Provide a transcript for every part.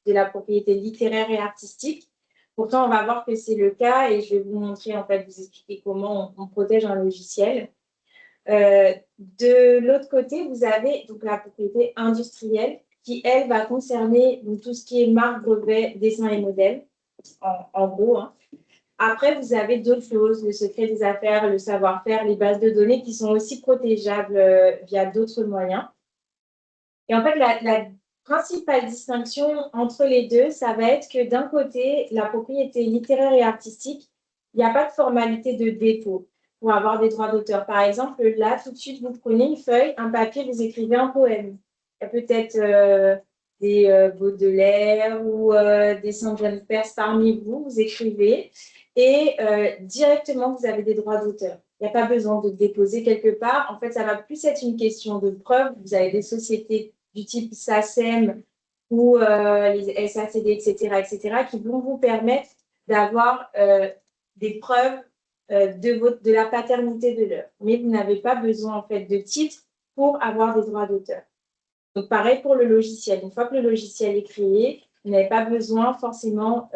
de la propriété littéraire et artistique. Pourtant, on va voir que c'est le cas et je vais vous montrer, en fait, vous expliquer comment on protège un logiciel. De l'autre côté, vous avez donc la propriété industrielle qui, elle, va concerner donc, tout ce qui est marque, brevet, dessin et modèle, en gros. Hein. Après, vous avez d'autres choses, le secret des affaires, le savoir-faire, les bases de données qui sont aussi protégeables via d'autres moyens. Et en fait, la principale distinction entre les deux, ça va être que d'un côté, la propriété littéraire et artistique, il n'y a pas de formalité de dépôt pour avoir des droits d'auteur. Par exemple, là, tout de suite, vous prenez une feuille, un papier, vous écrivez un poème. Il y a peut-être des Baudelaire ou des Saint-Jean-Perse parmi vous, vous écrivez et directement, vous avez des droits d'auteur. Il n'y a pas besoin de déposer quelque part. En fait, ça va plus être une question de preuve. Vous avez des sociétés du type SACEM ou les SACD, etc., qui vont vous permettre d'avoir des preuves de la paternité de l'œuvre. Mais vous n'avez pas besoin, en fait, de titre pour avoir des droits d'auteur. Donc, pareil pour le logiciel. Une fois que le logiciel est créé, vous n'avez pas besoin forcément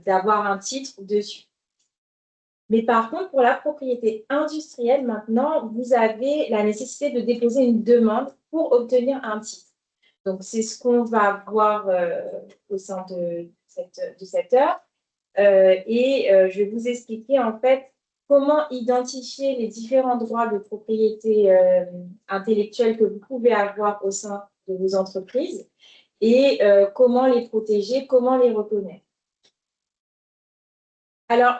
d'avoir un titre dessus. Mais par contre, pour la propriété industrielle, maintenant, vous avez la nécessité de déposer une demande pour obtenir un titre. Donc, c'est ce qu'on va voir au sein de cette heure. Je vais vous expliquer en fait comment identifier les différents droits de propriété intellectuelle que vous pouvez avoir au sein de vos entreprises et comment les protéger, comment les reconnaître. Alors,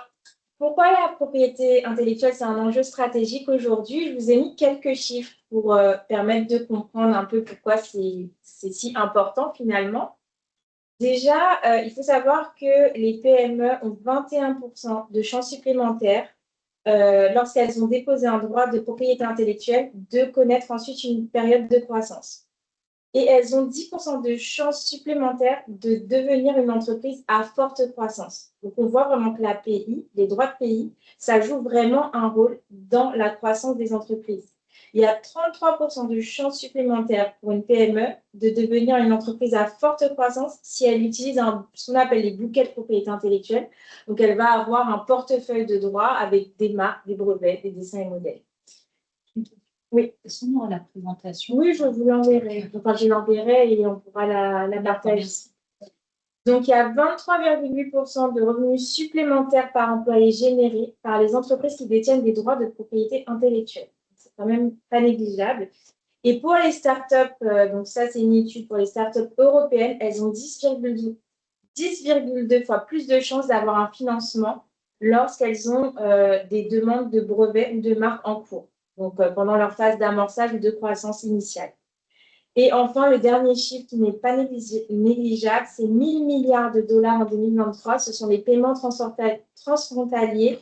pourquoi la propriété intellectuelle, c'est un enjeu stratégique aujourd'hui? Je vous ai mis quelques chiffres pour permettre de comprendre un peu pourquoi c'est si important finalement. Déjà, il faut savoir que les PME ont 21% de chances supplémentaires lorsqu'elles ont déposé un droit de propriété intellectuelle de connaître ensuite une période de croissance. Et elles ont 10% de chances supplémentaires de devenir une entreprise à forte croissance. Donc, on voit vraiment que l'API, les droits de pays, ça joue vraiment un rôle dans la croissance des entreprises. Il y a 33% de chances supplémentaires pour une PME de devenir une entreprise à forte croissance si elle utilise ce qu'on appelle les bouquets de propriété intellectuelle. Donc, elle va avoir un portefeuille de droits avec des marques, des brevets, des dessins et modèles. Oui. Sinon, la présentation. Oui, je vous l'enverrai. Enfin, je l'enverrai et on pourra la partager. Donc, il y a 23,8% de revenus supplémentaires par employé générés par les entreprises qui détiennent des droits de propriété intellectuelle. C'est quand même pas négligeable. Et pour les startups, donc ça, c'est une étude pour les startups européennes, elles ont 10,2 fois plus de chances d'avoir un financement lorsqu'elles ont des demandes de brevets ou de marques en cours. Donc, pendant leur phase d'amorçage ou de croissance initiale. Et enfin, le dernier chiffre qui n'est pas négligeable, c'est 1 000 milliards de dollars en 2023. Ce sont les paiements transfrontaliers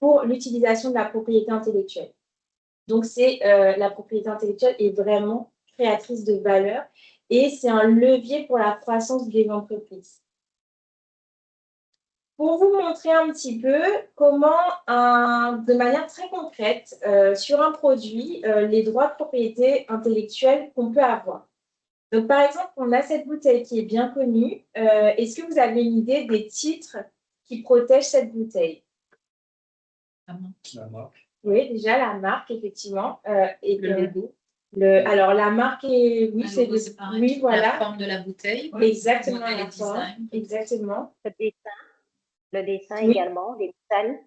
pour l'utilisation de la propriété intellectuelle. Donc, la propriété intellectuelle est vraiment créatrice de valeur et c'est un levier pour la croissance des entreprises. Pour vous montrer un petit peu comment, de manière très concrète, sur un produit, les droits de propriété intellectuelle qu'on peut avoir. Donc, par exemple, on a cette bouteille qui est bien connue. Est-ce que vous avez une idée des titres qui protègent cette bouteille? La marque. Oui, déjà, la marque, effectivement. Et le logo. Alors, la marque est... Oui, c'est oui, voilà. La forme de la bouteille. Exactement, la forme. Exactement. Le dessin également, des métals.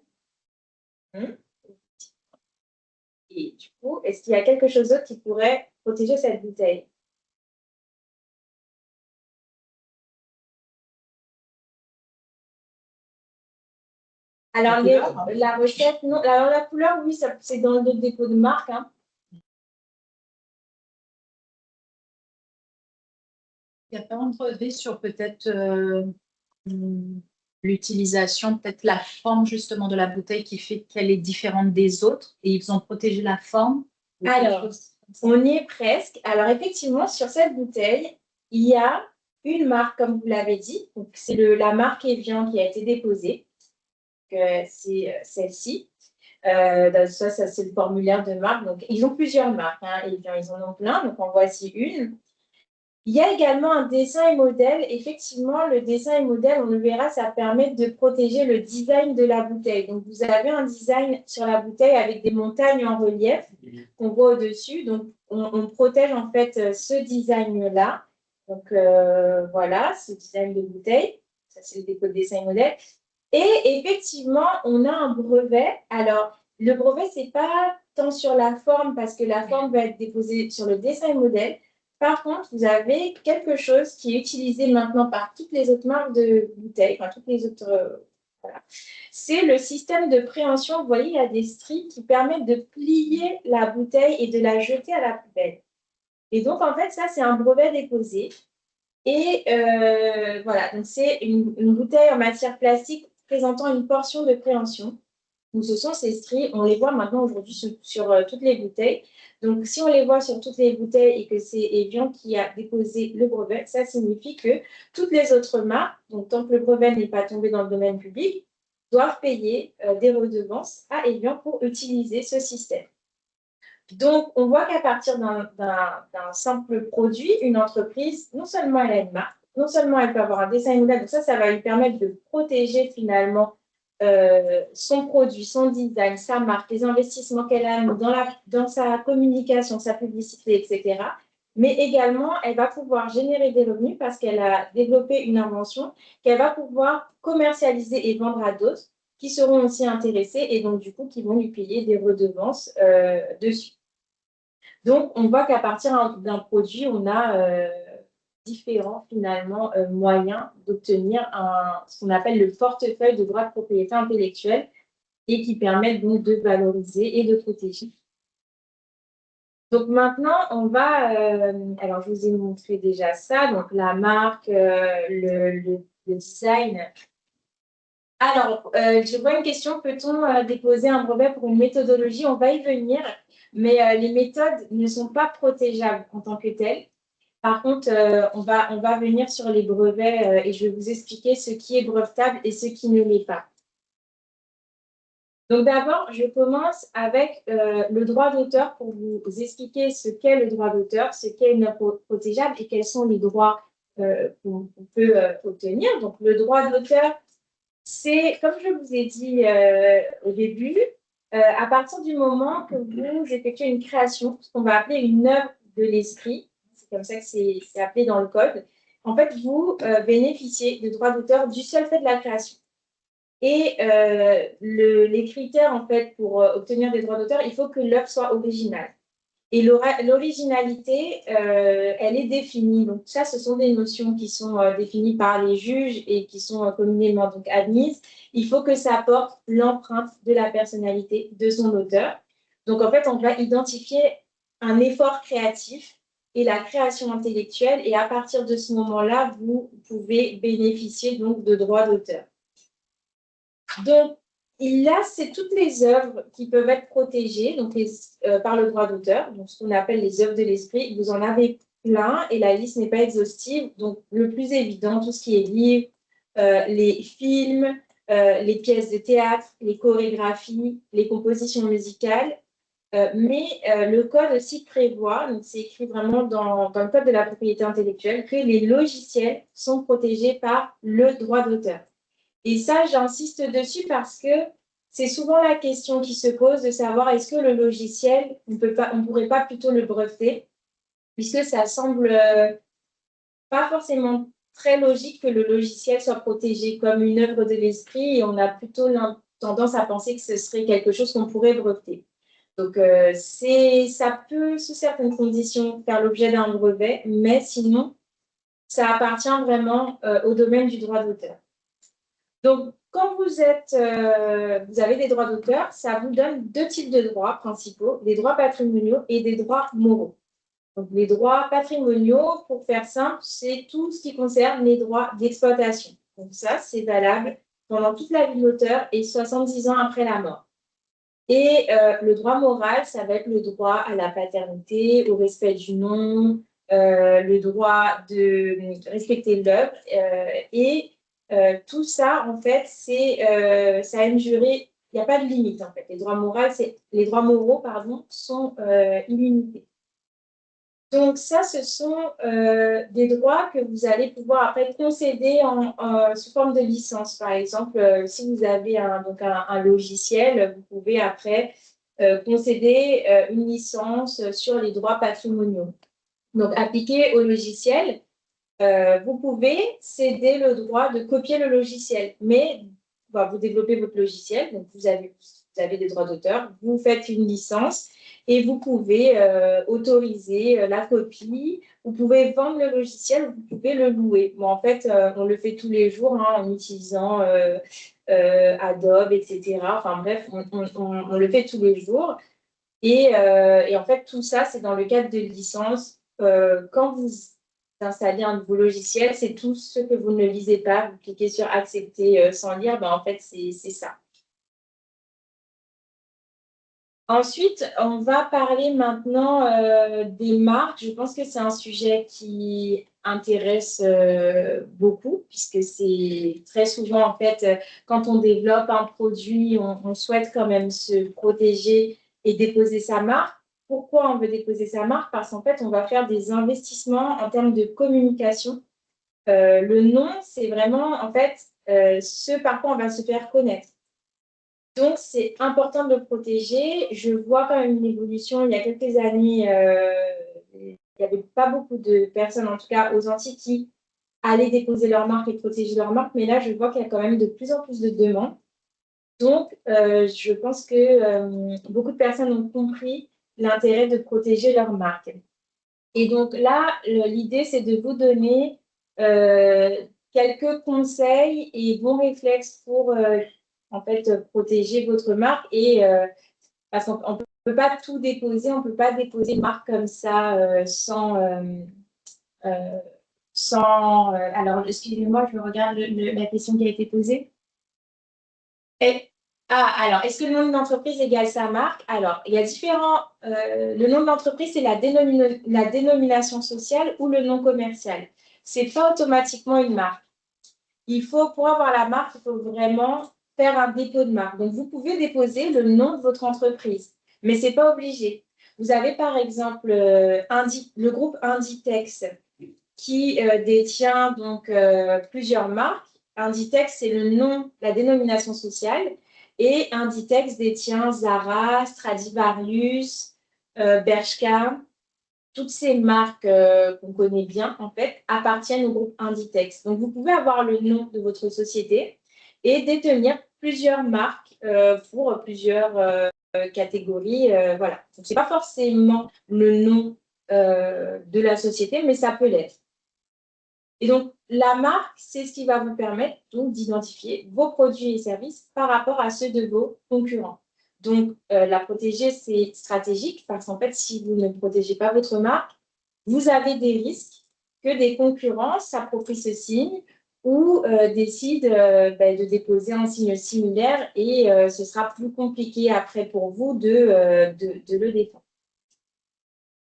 Et du coup, est-ce qu'il y a quelque chose d'autre qui pourrait protéger cette bouteille? Alors, la recette, non. Alors, la couleur, oui, c'est dans le dépôt de marque. Hein. Il n'y a pas un brevet sur peut-être l'utilisation, peut-être la forme justement de la bouteille qui fait qu'elle est différente des autres et ils ont protégé la forme. Alors, on y est presque. Alors, effectivement, sur cette bouteille, il y a une marque, comme vous l'avez dit. C'est la marque Evian qui a été déposée. C'est celle-ci. Ça c'est le formulaire de marque. Donc, ils ont plusieurs marques. Hein, Evian, ils en ont plein. Donc, en voici une. Il y a également un dessin et modèle. Effectivement, le dessin et modèle, on le verra, ça permet de protéger le design de la bouteille. Donc, vous avez un design sur la bouteille avec des montagnes en relief qu'on voit au-dessus. Donc, on protège en fait ce design-là. Donc, voilà, ce design de bouteille. Ça, c'est le dépôt de dessin et modèle. Et effectivement, on a un brevet. Alors, le brevet, c'est pas tant sur la forme, parce que la forme va être déposée sur le dessin et modèle. Par contre, vous avez quelque chose qui est utilisé maintenant par toutes les autres marques de bouteilles, enfin toutes les autres. Voilà. C'est le système de préhension. Vous voyez, il y a des stries qui permettent de plier la bouteille et de la jeter à la poubelle. Et donc, en fait, ça, c'est un brevet déposé. Et voilà, donc c'est une bouteille en matière plastique présentant une portion de préhension. Donc, ce sont ces stries, on les voit maintenant aujourd'hui sur toutes les bouteilles. Donc, si on les voit sur toutes les bouteilles et que c'est Evian qui a déposé le brevet, ça signifie que toutes les autres marques, donc tant que le brevet n'est pas tombé dans le domaine public, doivent payer des redevances à Evian pour utiliser ce système. Donc, on voit qu'à partir d'un simple produit, une entreprise, non seulement elle a une marque, non seulement elle peut avoir un dessin et modèle, donc ça va lui permettre de protéger finalement son produit, son design, sa marque, les investissements qu'elle a dans sa communication, sa publicité, etc. Mais également, elle va pouvoir générer des revenus parce qu'elle a développé une invention qu'elle va pouvoir commercialiser et vendre à d'autres qui seront aussi intéressés et donc du coup qui vont lui payer des redevances dessus. Donc, on voit qu'à partir d'un produit, on a différents finalement moyens d'obtenir ce qu'on appelle le portefeuille de droits de propriété intellectuelle et qui permettent donc de valoriser et de protéger. Donc maintenant, on va, alors je vous ai montré déjà ça, donc la marque, le design. Alors, je vois une question, peut-on déposer un brevet pour une méthodologie? On va y venir, mais les méthodes ne sont pas protégeables en tant que telles. Par contre, on va venir sur les brevets et je vais vous expliquer ce qui est brevetable et ce qui ne l'est pas. Donc d'abord, je commence avec le droit d'auteur pour vous expliquer ce qu'est le droit d'auteur, ce qu'est une œuvre protégeable et quels sont les droits qu'on peut obtenir. Donc le droit d'auteur, c'est, comme je vous ai dit au début, à partir du moment que vous effectuez une création, ce qu'on va appeler une œuvre de l'esprit, c'est comme ça que c'est appelé dans le code, en fait, vous bénéficiez de droits d'auteur du seul fait de la création. Et les critères, en fait, pour obtenir des droits d'auteur, il faut que l'œuvre soit originale. Et l'originalité, elle est définie. Donc, ça, ce sont des notions qui sont définies par les juges et qui sont communément donc admises. Il faut que ça porte l'empreinte de la personnalité de son auteur. Donc, en fait, on va identifier un effort créatif et la création intellectuelle. Et à partir de ce moment-là, vous pouvez bénéficier donc de droits d'auteur. Donc, là, c'est toutes les œuvres qui peuvent être protégées donc par le droit d'auteur, donc ce qu'on appelle les œuvres de l'esprit. Vous en avez plein et la liste n'est pas exhaustive. Donc, le plus évident, tout ce qui est livres, les films, les pièces de théâtre, les chorégraphies, les compositions musicales. Mais le code aussi prévoit, donc c'est écrit vraiment dans le code de la propriété intellectuelle, que les logiciels sont protégés par le droit d'auteur. Et ça, j'insiste dessus parce que c'est souvent la question qui se pose de savoir est-ce que le logiciel, on ne pourrait pas plutôt le breveter, puisque ça semble pas forcément très logique que le logiciel soit protégé comme une œuvre de l'esprit et on a plutôt tendance à penser que ce serait quelque chose qu'on pourrait breveter. Donc, ça peut, sous certaines conditions, faire l'objet d'un brevet, mais sinon, ça appartient vraiment au domaine du droit d'auteur. Donc, quand vous avez des droits d'auteur, ça vous donne deux types de droits principaux, des droits patrimoniaux et des droits moraux. Donc, les droits patrimoniaux, pour faire simple, c'est tout ce qui concerne les droits d'exploitation. Donc, ça, c'est valable pendant toute la vie de l'auteur et 70 ans après la mort. Et le droit moral, ça va être le droit à la paternité, au respect du nom, le droit de respecter l'œuvre et tout ça, en fait, ça a une durée, il n'y a pas de limite, en fait. Les droits moraux, sont illimités. Donc ça, ce sont des droits que vous allez pouvoir après concéder sous forme de licence. Par exemple, si vous avez un logiciel, vous pouvez après concéder une licence sur les droits patrimoniaux. Donc appliqué au logiciel, vous pouvez céder le droit de copier le logiciel, mais vous développez votre logiciel, donc vous avez des droits d'auteur, vous faites une licence et vous pouvez autoriser la copie, vous pouvez vendre le logiciel, vous pouvez le louer. Bon, en fait, on le fait tous les jours en utilisant Adobe, etc. Enfin bref, on le fait tous les jours. Et en fait, tout ça, c'est dans le cadre de licence. Quand vous installez un nouveau logiciel, c'est tout ce que vous ne lisez pas. Vous cliquez sur accepter sans lire, en fait, c'est ça. Ensuite, on va parler maintenant des marques. Je pense que c'est un sujet qui intéresse beaucoup, puisque c'est très souvent, en fait, quand on développe un produit, on souhaite quand même se protéger et déposer sa marque. Pourquoi on veut déposer sa marque? Parce qu'en fait, on va faire des investissements en termes de communication. Le nom, c'est vraiment, en fait, ce par quoi on va se faire connaître. Donc, c'est important de le protéger. Je vois quand même une évolution. Il y a quelques années, il n'y avait pas beaucoup de personnes, en tout cas aux Antilles, qui allaient déposer leur marque et protéger leur marque. Mais là, je vois qu'il y a quand même de plus en plus de demandes. Donc, je pense que beaucoup de personnes ont compris l'intérêt de protéger leur marque. Et donc là, l'idée, c'est de vous donner quelques conseils et bons réflexes pour en fait protéger votre marque. Et parce qu'on ne peut pas tout déposer, on ne peut pas déposer une marque comme ça sans. Alors, excusez-moi, je regarde la question qui a été posée. Alors, est-ce que le nom d'une entreprise égale sa marque? Alors, il y a différents. Le nom de l'entreprise, c'est la dénomination sociale ou le nom commercial. Ce n'est pas automatiquement une marque. Pour avoir la marque, il faut vraiment faire un dépôt de marque. Donc, vous pouvez déposer le nom de votre entreprise, mais ce n'est pas obligé. Vous avez par exemple le groupe Inditex qui détient donc plusieurs marques. Inditex, c'est le nom, la dénomination sociale. Et Inditex détient Zara, Stradivarius, Bershka. Toutes ces marques qu'on connaît bien, en fait, appartiennent au groupe Inditex. Donc, vous pouvez avoir le nom de votre société et détenir plusieurs marques pour plusieurs catégories. Voilà. Donc, ce n'est pas forcément le nom de la société, mais ça peut l'être. Et donc, la marque, c'est ce qui va vous permettre donc d'identifier vos produits et services par rapport à ceux de vos concurrents. Donc, la protéger, c'est stratégique parce qu'en fait, si vous ne protégez pas votre marque, vous avez des risques que des concurrents s'approprient ce signe ou décident de déposer un signe similaire et ce sera plus compliqué après pour vous de le défendre.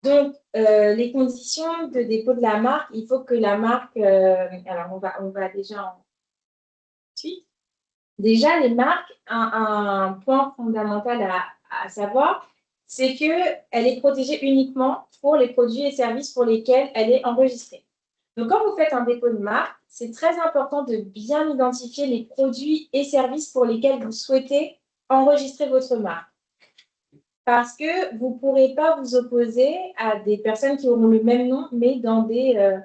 Donc, les conditions de dépôt de la marque, il faut que la marque, alors on va déjà ensuite. Déjà, les marques, un point fondamental à savoir, c'est qu'elle est protégée uniquement pour les produits et services pour lesquels elle est enregistrée. Donc, quand vous faites un dépôt de marque, c'est très important de bien identifier les produits et services pour lesquels vous souhaitez enregistrer votre marque. Parce que vous ne pourrez pas vous opposer à des personnes qui auront le même nom, mais dans des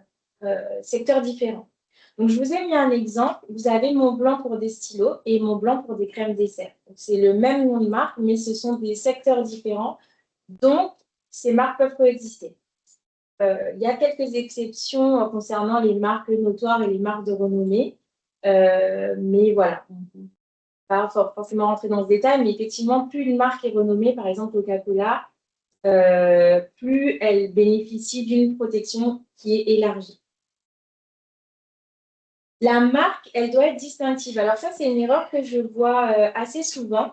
secteurs différents. Donc, je vous ai mis un exemple. Vous avez Montblanc pour des stylos et Montblanc pour des crèmes dessert. C'est le même nom de marque, mais ce sont des secteurs différents. Donc, ces marques peuvent coexister. Il y a quelques exceptions concernant les marques notoires et les marques de renommée. Mais voilà, pas forcément rentrer dans ce détail, mais effectivement, plus une marque est renommée, par exemple Coca-Cola, plus elle bénéficie d'une protection qui est élargie. La marque, elle doit être distinctive. Alors ça, c'est une erreur que je vois assez souvent.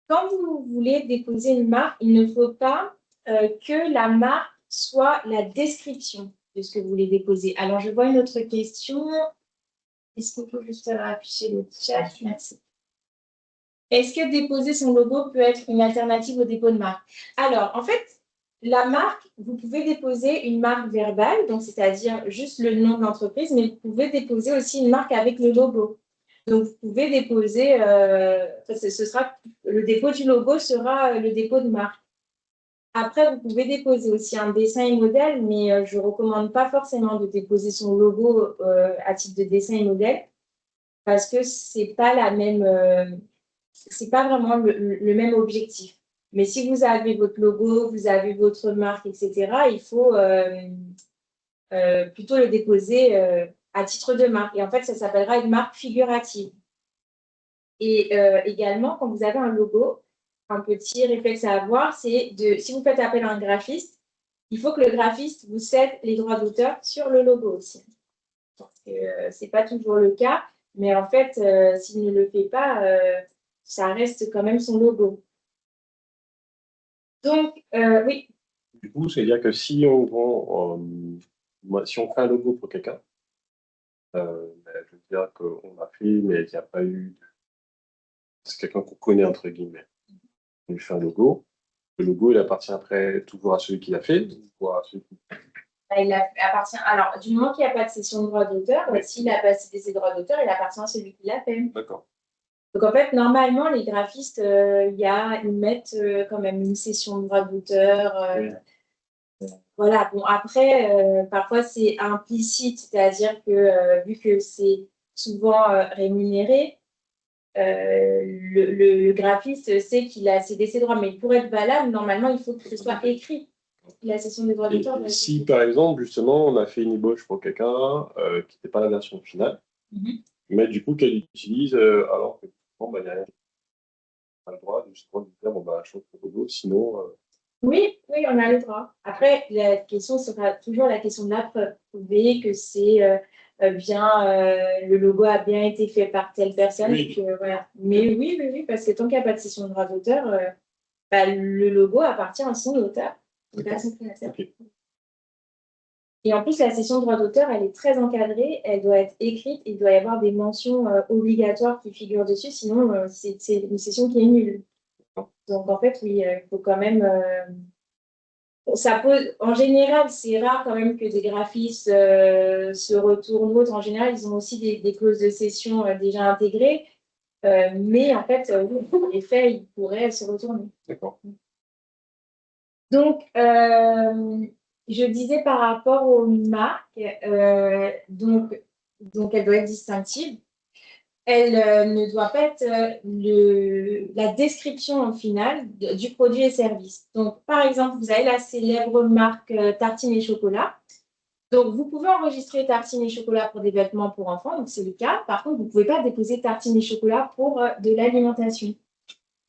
Quand vous voulez déposer une marque, il ne faut pas que la marque soit la description de ce que vous voulez déposer. Alors, je vois une autre question. Est-ce qu'il faut juste afficher le chat? Merci. Est-ce que déposer son logo peut être une alternative au dépôt de marque? Alors, en fait, la marque, vous pouvez déposer une marque verbale, donc c'est-à-dire juste le nom de l'entreprise, mais vous pouvez déposer aussi une marque avec le logo. Donc, vous pouvez déposer, le dépôt du logo sera le dépôt de marque. Après, vous pouvez déposer aussi un dessin et modèle, mais je ne recommande pas forcément de déposer son logo à titre de dessin et modèle parce que c'est pas c'est pas vraiment le même objectif. Mais si vous avez votre logo, vous avez votre marque, etc., il faut plutôt le déposer à titre de marque. Et en fait, ça s'appellera une marque figurative. Et également, quand vous avez un logo, un petit réflexe à avoir, c'est si vous faites appel à un graphiste, il faut que le graphiste vous cède les droits d'auteur sur le logo aussi. Parce que ce n'est pas toujours le cas, mais en fait, s'il ne le fait pas, ça reste quand même son logo. Donc, oui. Du coup, c'est-à-dire que si on vend, si on fait un logo pour quelqu'un, je veux dire qu'on l'a fait, mais il n'y a pas eu. C'est quelqu'un qu'on connaît, entre guillemets. On lui fait un logo. Le logo, il appartient après toujours à celui qui l'a fait ou à celui qui. Il appartient. Alors, du moment qu'il n'y a pas de cession de droit d'auteur, oui. S'il n'a pas cédé ses droits d'auteur, il appartient à celui qui l'a fait. D'accord. Donc, en fait, normalement, les graphistes, ils mettent quand même une cession de droit d'auteur. Oui. Voilà. Bon, après, parfois, c'est implicite, c'est-à-dire que vu que c'est souvent rémunéré, le graphiste sait qu'il a cédé ses droits. Mais pour être valable, normalement, il faut que ce soit écrit. La cession des droits d'auteur. Si, par exemple, justement, on a fait une ébauche pour quelqu'un qui n'était pas la version finale, mais du coup, qu'elle utilise, alors que bon, il n'y a rien. Pas le droit de justement de dire, bon, bah, je trouve le logo, sinon. Oui, on a le droit. Après, la question sera toujours la question de la preuve. Prouver que c'est le logo a bien été fait par telle personne. Oui. Voilà. Mais oui, parce que tant qu'il n'y a pas de cession de droit d'auteur, le logo appartient à son auteur. Okay. Et en plus, la cession de droit d'auteur, elle est très encadrée, elle doit être écrite, il doit y avoir des mentions obligatoires qui figurent dessus, sinon c'est une cession qui est nulle. Donc en fait, oui, il faut quand même. Ça pose, en général, c'est rare quand même que des graphistes se retournent autres. En général, ils ont aussi des clauses de cession déjà intégrées, mais en fait, en effet, ils pourraient se retourner. D'accord. Donc, je disais par rapport aux marques, donc elle doit être distinctive. Elle ne doit pas être la description finale du produit et service. Donc, par exemple, vous avez la célèbre marque Tartine et Chocolat. Donc, vous pouvez enregistrer Tartine et Chocolat pour des vêtements pour enfants, donc c'est le cas. Par contre, vous ne pouvez pas déposer Tartine et Chocolat pour de l'alimentation.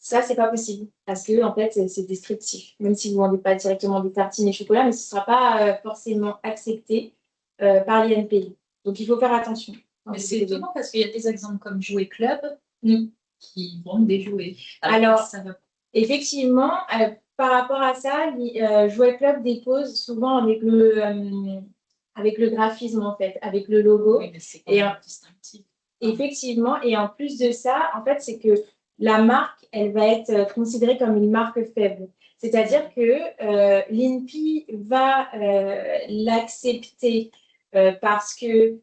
Ça, c'est pas possible parce que en fait, c'est descriptif. Même si vous ne vendez pas directement des tartines et chocolat, mais ce ne sera pas forcément accepté par l'INPI. Donc, il faut faire attention. Mais c'est étonnant parce qu'il y a des exemples comme Jouet Club qui vendent des jouets. Alors effectivement, par rapport à ça, Jouet Club dépose souvent avec le graphisme, en fait, avec le logo. Oui, mais c'est quand même distinctif. Effectivement, et en plus de ça, en fait, c'est que la marque, elle va être considérée comme une marque faible. C'est-à-dire que l'INPI va l'accepter parce que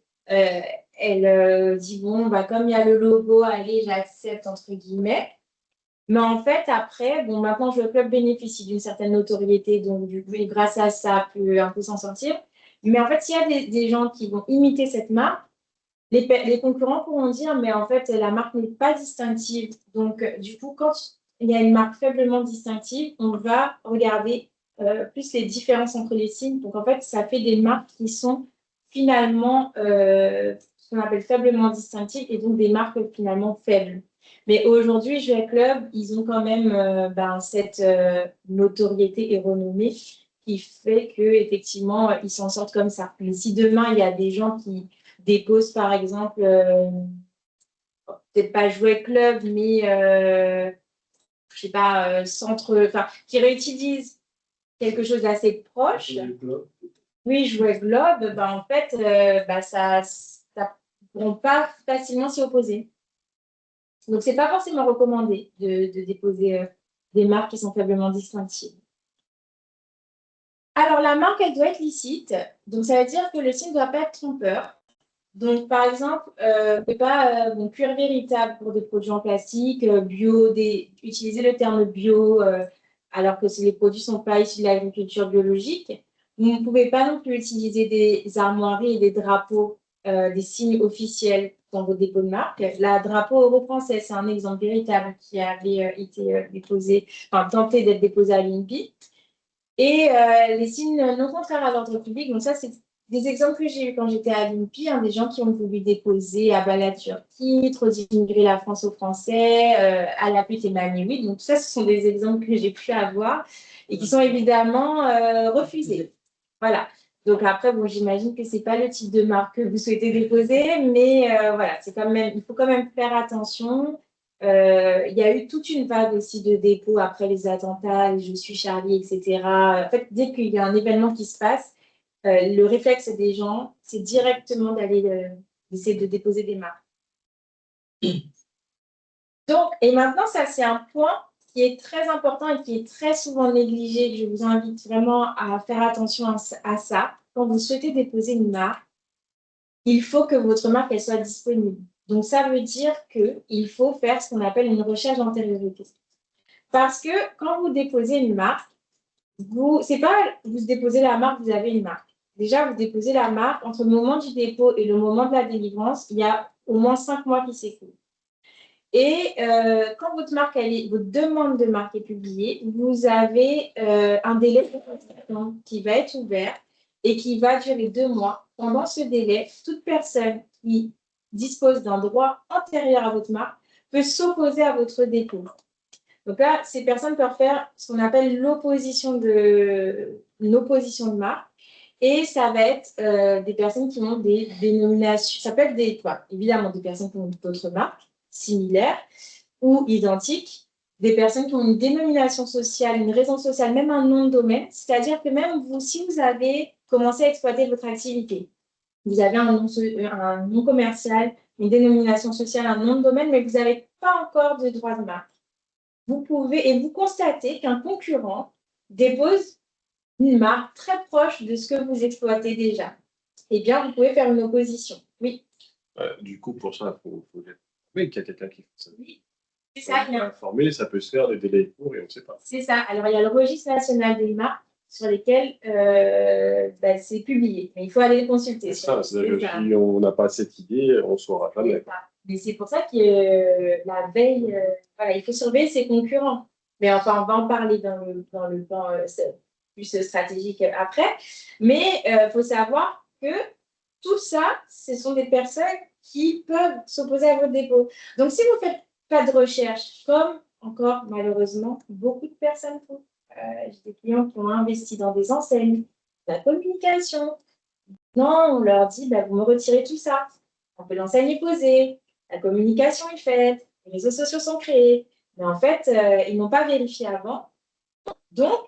elle dit, bon, bah, comme il y a le logo, allez, j'accepte, entre guillemets. Mais en fait, après, bon, maintenant, le club bénéficie d'une certaine notoriété, donc du coup, grâce à ça, peut un peu s'en sortir. Mais en fait, s'il y a des gens qui vont imiter cette marque, les concurrents pourront dire, mais en fait, la marque n'est pas distinctive. Donc, du coup, quand il y a une marque faiblement distinctive, on va regarder plus les différences entre les signes. Donc, en fait, ça fait des marques qui sont finalement ce qu'on appelle faiblement distinctives et donc des marques finalement faibles. Mais aujourd'hui, Jouet Club, ils ont quand même cette notoriété et renommée qui fait qu'effectivement, ils s'en sortent comme ça. Mais si demain, il y a des gens qui déposent, par exemple, peut-être pas Jouet Club, mais je sais pas, qui réutilisent quelque chose d'assez proche. Oui, Jouet Globe, en fait, ça ne pourront pas facilement s'y opposer. Donc, ce n'est pas forcément recommandé de déposer des marques qui sont faiblement distinctives. Alors, la marque, elle doit être licite. Donc, ça veut dire que le signe ne doit pas être trompeur. Donc, par exemple, pas cuir véritable pour des produits en plastique, bio, utiliser le terme bio alors que les produits ne sont pas issus de l'agriculture biologique. Vous ne pouvez pas non plus utiliser des armoiries et des drapeaux, des signes officiels dans vos dépôts de marque. La drapeau euro-français, c'est un exemple véritable qui avait été déposé, enfin tenté d'être déposé à l'INPI. Et les signes non contraires à l'ordre public, donc ça, c'est des exemples que j'ai eu quand j'étais à l'INPI, des gens qui ont voulu déposer à bas la Turquie, trop d'immigrer la France aux Français, à la pute et Mamie. Donc, ça, ce sont des exemples que j'ai pu avoir et qui sont évidemment refusés. Voilà. Donc, après, bon, j'imagine que ce n'est pas le type de marque que vous souhaitez déposer, mais voilà, il faut quand même faire attention. Il y a eu toute une vague aussi de dépôts après les attentats, les Je suis Charlie, etc. En fait, dès qu'il y a un événement qui se passe, le réflexe des gens, c'est directement d'aller essayer de déposer des marques. Donc, et maintenant, ça, c'est un point qui est très important et qui est très souvent négligé. Je vous invite vraiment à faire attention à ça. Quand vous souhaitez déposer une marque, il faut que votre marque elle soit disponible. Donc, ça veut dire qu'il faut faire ce qu'on appelle une recherche d'antériorité. Parce que quand vous déposez une marque, c'est pas vous déposez la marque, vous avez une marque. Déjà, vous déposez la marque, entre le moment du dépôt et le moment de la délivrance, il y a au moins 5 mois qui s'écoulent. Et quand votre demande de marque est publiée, vous avez un délai de consultation qui va être ouvert et qui va durer 2 mois. Pendant ce délai, toute personne qui dispose d'un droit antérieur à votre marque peut s'opposer à votre dépôt. Donc là, ces personnes peuvent faire ce qu'on appelle l'opposition de marque. Et ça va être des personnes qui ont des dénominations. Ça peut être évidemment des personnes qui ont d'autres marques similaires ou identiques, des personnes qui ont une dénomination sociale, une raison sociale, même un nom de domaine. C'est-à-dire que même vous, si vous avez commencé à exploiter votre activité, vous avez un nom commercial, une dénomination sociale, un nom de domaine, mais vous n'avez pas encore de droit de marque. Vous pouvez, et vous constatez qu'un concurrent dépose une marque très proche de ce que vous exploitez déjà. Eh bien, vous pouvez faire une opposition. Oui. Du coup, pour ça, il faut qu'il y a quelqu'un qui fait ça. Oui. C'est ça. Informer, ça peut se faire des délais courts et on ne sait pas. C'est ça. Alors, il y a le registre national des marques sur lesquels c'est publié. Mais il faut aller le consulter. C'est ça. C'est-à-dire que si on n'a pas cette idée, on ne saura jamais. Mais c'est pour ça que la veille, il faut surveiller ses concurrents. Mais enfin, on va en parler dans le plan plus stratégique après. Mais il faut savoir que tout ça, ce sont des personnes qui peuvent s'opposer à votre dépôt. Donc, si vous ne faites pas de recherche, comme encore malheureusement beaucoup de personnes font, j'ai des clients qui ont investi dans des enseignes, la communication. Non, on leur dit, vous me retirez tout ça. On peut l'enseigne est posée, la communication est faite, les réseaux sociaux sont créés. Mais en fait, ils n'ont pas vérifié avant. Donc,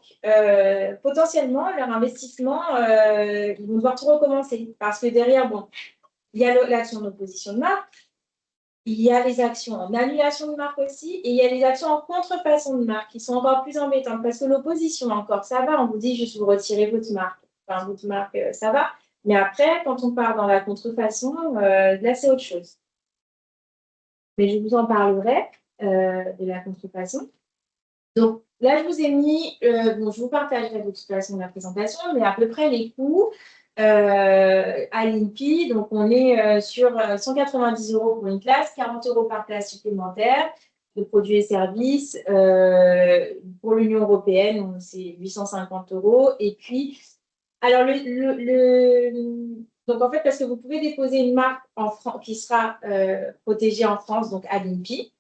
potentiellement, leur investissement, ils vont devoir tout recommencer. Parce que derrière, il y a l'action d'opposition de marque, il y a les actions en annulation de marque aussi, et il y a les actions en contrefaçon de marque qui sont encore plus embêtantes. Parce que l'opposition, encore, ça va, on vous dit juste vous retirez votre marque. Enfin, votre marque, ça va. Mais après, quand on part dans la contrefaçon, là, c'est autre chose. Mais je vous en parlerai de la contrefaçon. Donc, là, je vous ai mis, je vous partagerai de toute façon la présentation, mais à peu près les coûts à l'INPI. Donc, on est sur 190 € pour une classe, 40 € par classe supplémentaire de produits et services. Pour l'Union européenne, c'est 850 €. Et puis, alors, donc en fait, parce que vous pouvez déposer une marque qui sera protégée en France, donc à l'INPI.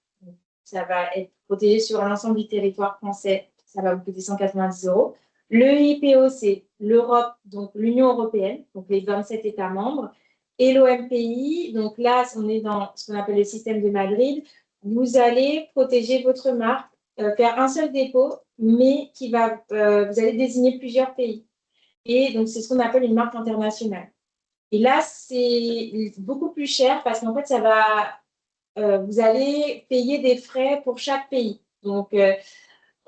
Ça va être protégé sur l'ensemble du territoire français. Ça va vous coûter 190 €. Le IPO, c'est l'Europe, donc l'Union européenne, donc les 27 États membres. Et l'OMPI, donc là, on est dans ce qu'on appelle le système de Madrid. Vous allez protéger votre marque, faire un seul dépôt, mais vous allez désigner plusieurs pays. Et donc, c'est ce qu'on appelle une marque internationale. Et là, c'est beaucoup plus cher parce qu'en fait, vous allez payer des frais pour chaque pays. Donc,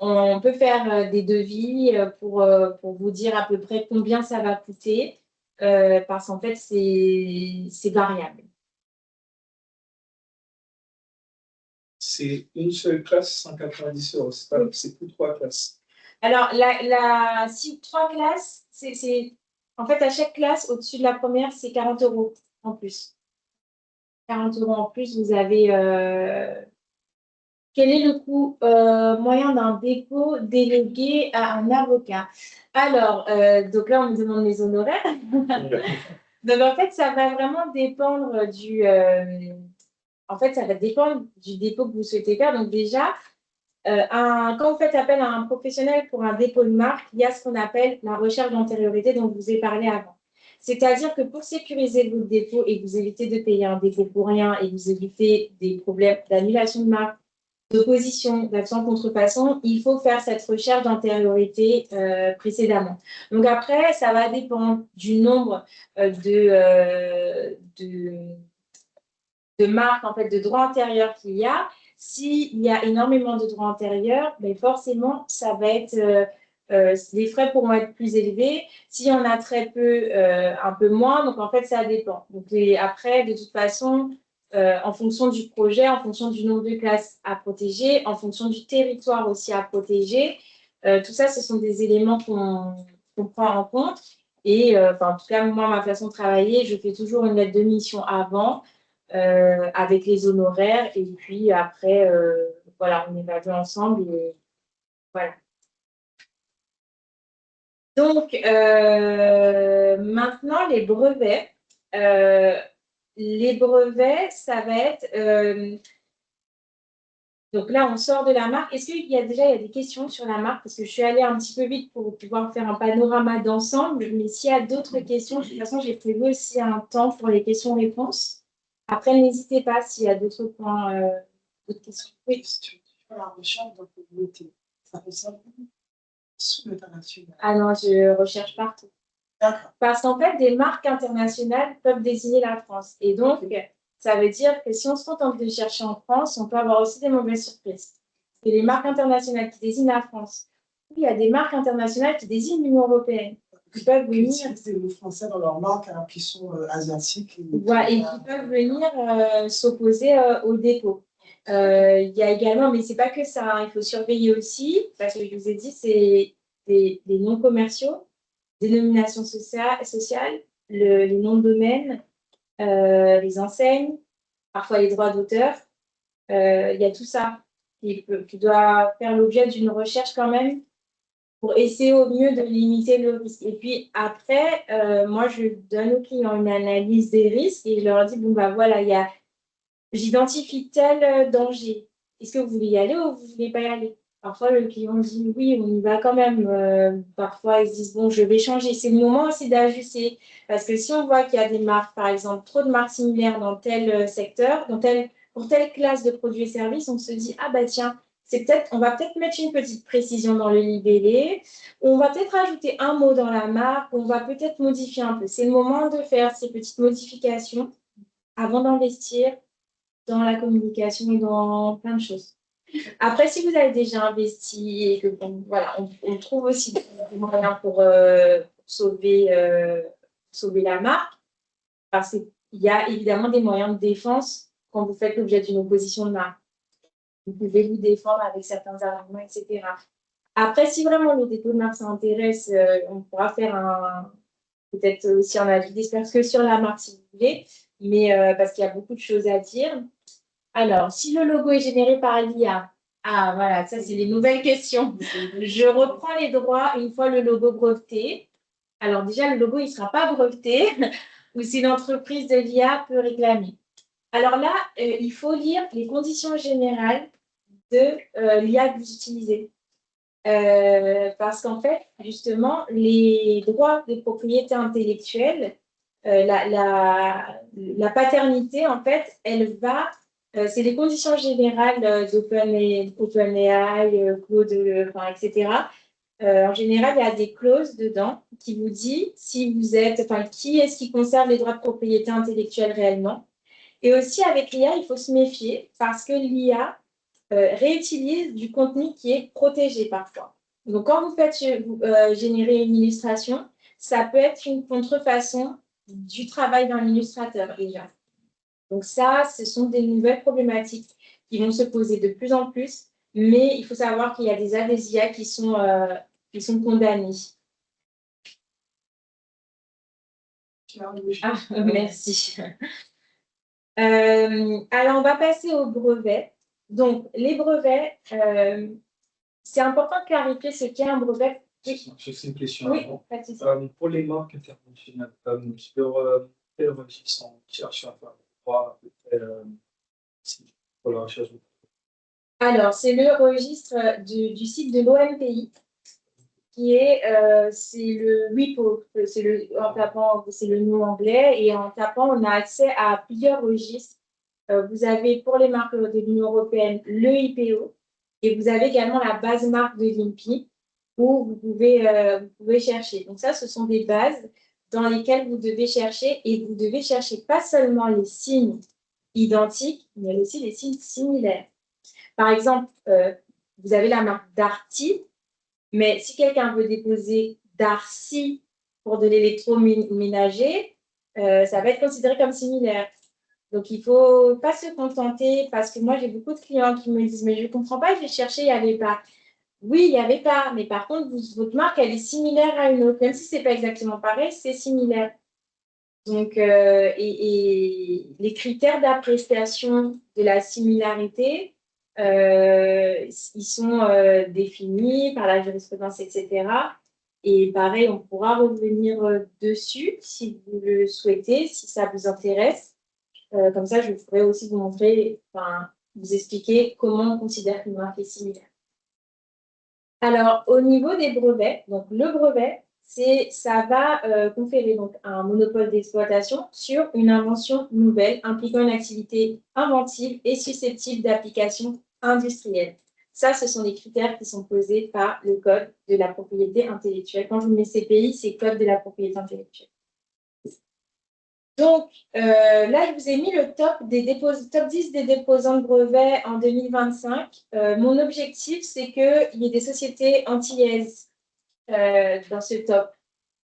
On peut faire des devis pour vous dire à peu près combien ça va coûter, parce qu'en fait, c'est variable. C'est une seule classe, 190 €. C'est plus 3 classes. Alors, si 3 classes, en fait, à chaque classe, au-dessus de la première, c'est 40 € en plus. 40 € en plus, vous avez... Quel est le coût moyen d'un dépôt délégué à un avocat? Alors, donc là, on me demande les honoraires. Donc, en fait, ça va vraiment dépendre en fait, ça va dépendre du dépôt que vous souhaitez faire. Donc, déjà, quand vous faites appel à un professionnel pour un dépôt de marque, il y a ce qu'on appelle la recherche d'antériorité dont je vous ai parlé avant. C'est-à-dire que pour sécuriser votre dépôt et que vous évitez de payer un dépôt pour rien et que vous évitez des problèmes d'annulation de marque, d'opposition, d'action contrefaçon, il faut faire cette recherche d'antériorité précédemment. Donc après, ça va dépendre du nombre de marques, en fait, de droits antérieurs qu'il y a. S'il y a énormément de droits antérieurs, ben forcément, ça va être, les frais pourront être plus élevés. S'il y en a très peu, un peu moins. Donc, en fait, ça dépend. Donc, après, de toute façon, en fonction du projet, en fonction du nombre de classes à protéger, en fonction du territoire aussi à protéger, tout ça, ce sont des éléments qu'on prend en compte. Et en tout cas, moi, ma façon de travailler, je fais toujours une lettre de mission avant. Avec les honoraires et puis après, voilà, on évacue ensemble et voilà. Donc, maintenant, les brevets. Les brevets, ça va être... donc là, on sort de la marque. Est-ce qu'il y a déjà des questions sur la marque? Parce que je suis allée un petit peu vite pour pouvoir faire un panorama d'ensemble. Mais s'il y a d'autres questions, de toute façon, j'ai prévu aussi un temps pour les questions-réponses. Après, n'hésitez pas s'il y a d'autres points, d'autres questions. Oui. Sur la recherche d'employabilité, ça fait ça sous l'international. Ah non, je recherche partout. D'accord. Parce qu'en fait, des marques internationales peuvent désigner la France. Et donc, ça veut dire que si on se contente de chercher en France, on peut avoir aussi des mauvaises surprises. Et les marques internationales qui désignent la France, il y a des marques internationales qui désignent l'Union européenne. Qui peuvent venir. Qui utilisent des mots français dans leur marque alors qu'ils sont asiatiques. Et qui peuvent venir s'opposer au dépôt. Il y a également, mais ce n'est pas que ça, hein, il faut surveiller aussi, parce que je vous ai dit, c'est des noms commerciaux, dénominations sociales, les noms de domaine, les enseignes, parfois les droits d'auteur. Il y a tout ça qui doit faire l'objet d'une recherche quand même pour essayer au mieux de limiter le risque. Et puis après, moi, je donne aux clients une analyse des risques et je leur dis, bon, bah voilà, j'identifie tel danger. Est-ce que vous voulez y aller ou vous ne voulez pas y aller? Parfois, le client dit, oui, on y va quand même. Parfois, ils se disent, bon, je vais changer. C'est le moment aussi d'ajuster. Parce que si on voit qu'il y a des marques, par exemple, trop de marques similaires dans tel secteur, pour telle classe de produits et services, on se dit, ah bah tiens, on va peut-être mettre une petite précision dans le libellé, on va peut-être ajouter un mot dans la marque, on va peut-être modifier un peu. C'est le moment de faire ces petites modifications avant d'investir dans la communication et dans plein de choses. Après, si vous avez déjà investi et que voilà, on trouve aussi des moyens pour sauver la marque, parce qu'il y a évidemment des moyens de défense quand vous faites l'objet d'une opposition de marque. Vous pouvez vous défendre avec certains arguments, etc. Après, si vraiment le dépôt de marque s'intéresse, on pourra faire peut-être aussi un avis d'expert que sur la marque si vous voulez, mais parce qu'il y a beaucoup de choses à dire. Alors, si le logo est généré par l'IA, ah voilà, ça c'est les nouvelles questions. Je reprends les droits une fois le logo breveté. Alors déjà, le logo, il ne sera pas breveté, ou si l'entreprise de l'IA peut réclamer. Alors là, il faut lire les conditions générales de l'IA que vous utilisez. Parce qu'en fait, justement, les droits de propriété intellectuelle, la paternité, en fait, elle va... c'est les conditions générales d'OpenAI, Claude, etc. En général, il y a des clauses dedans qui vous disent qui est-ce qui conserve les droits de propriété intellectuelle réellement. Et aussi, avec l'IA, il faut se méfier parce que l'IA réutilisent du contenu qui est protégé parfois. Donc, quand vous faites générer une illustration, ça peut être une contrefaçon du travail d'un illustrateur déjà. Donc ça, ce sont des nouvelles problématiques qui vont se poser de plus en plus, mais il faut savoir qu'il y a des ADSIA qui sont condamnés. Ah, merci. Alors, on va passer aux brevets. Donc, les brevets, c'est important de clarifier ce qu'est un brevet. Juste une question Oui, avant. pas de souci. Pour les marques internationales, sur quel registre on cherche à faire droit à peu près pour la recherche? Alors, c'est le registre du site de l'OMPI, qui est, c'est le WIPO, en tapant, c'est le nom anglais, et en tapant, on a accès à plusieurs registres. Vous avez pour les marques de l'Union européenne le IPO, et vous avez également la base marque de l'INPI, où vous pouvez chercher. Donc ça, ce sont des bases dans lesquelles vous devez chercher, et vous devez chercher pas seulement les signes identiques, mais aussi les signes similaires. Par exemple, vous avez la marque Darty, mais si quelqu'un veut déposer Darcy pour de l'électroménager, ça va être considéré comme similaire. Donc, il ne faut pas se contenter, parce que moi, j'ai beaucoup de clients qui me disent « Mais je ne comprends pas, j'ai cherché, il n'y avait pas. » Oui, il n'y avait pas, mais par contre, votre marque, elle est similaire à une autre. Même si ce n'est pas exactement pareil, c'est similaire. Donc, et les critères d'appréciation de la similarité, ils sont définis par la jurisprudence, etc. Et pareil, on pourra revenir dessus si vous le souhaitez, si ça vous intéresse. Comme ça, je pourrais aussi vous montrer, enfin, vous expliquer comment on considère qu'une marque est similaire. Alors, au niveau des brevets, donc le brevet, ça va conférer donc un monopole d'exploitation sur une invention nouvelle impliquant une activité inventive et susceptible d'application industrielle. Ça, ce sont les critères qui sont posés par le Code de la propriété intellectuelle. Quand je mets CPI, c'est Code de la propriété intellectuelle. Donc, là, je vous ai mis le top 10 des déposants de brevets en 2025. Mon objectif, c'est qu'il y ait des sociétés antillaises dans ce top.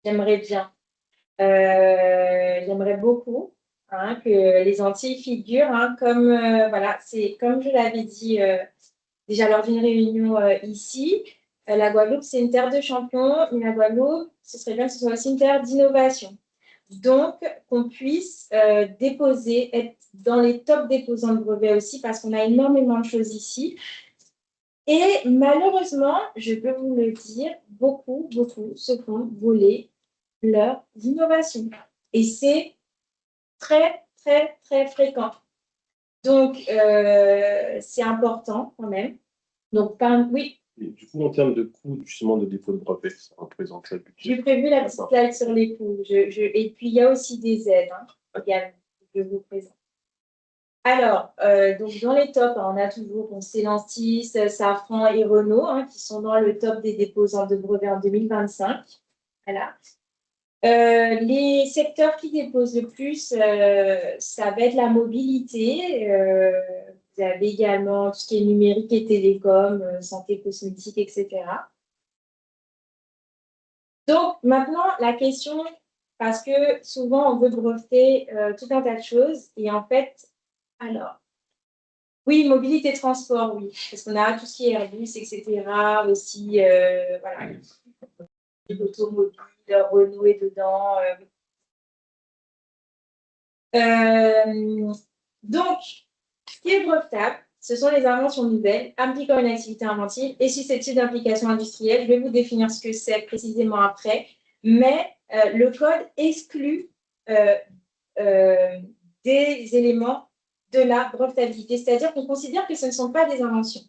J'aimerais bien. J'aimerais beaucoup que les Antilles figurent, comme, voilà, c'est comme je l'avais dit déjà lors d'une réunion ici. La Guadeloupe, c'est une terre de champions, mais la Guadeloupe, ce serait bien que ce soit aussi une terre d'innovation. Donc, qu'on puisse déposer, être dans les top déposants de brevets aussi, parce qu'on a énormément de choses ici. Et malheureusement, je peux vous le dire, beaucoup se font voler leurs innovations. Et c'est très fréquent. Donc, c'est important quand même. Donc, oui. Et du coup, en termes de coût, justement, de dépôt de brevet, ça représente quel budget? J'ai prévu la petite slide sur les coûts. Et puis, il y a aussi des aides également que je vous présente. Alors, donc dans les tops, on a toujours Stellantis, Safran et Renault qui sont dans le top des déposants de brevets en 2025. Voilà. Les secteurs qui déposent le plus, ça va être la mobilité. Vous avez également tout ce qui est numérique et télécom, santé, cosmétique, etc. Donc, maintenant, la question, parce que souvent, on veut breveter tout un tas de choses. Et en fait, alors, oui, mobilité, transport, oui. Parce qu'on a tout ce qui est Airbus, etc. Aussi, voilà, l'automobile, Renault est dedans. Donc, ce qui est brevetable, ce sont les inventions nouvelles impliquant une activité inventive et susceptibles d'implication industrielle. Je vais vous définir ce que c'est précisément après, mais le code exclut des éléments de la brevetabilité, c'est-à-dire qu'on considère que ce ne sont pas des inventions.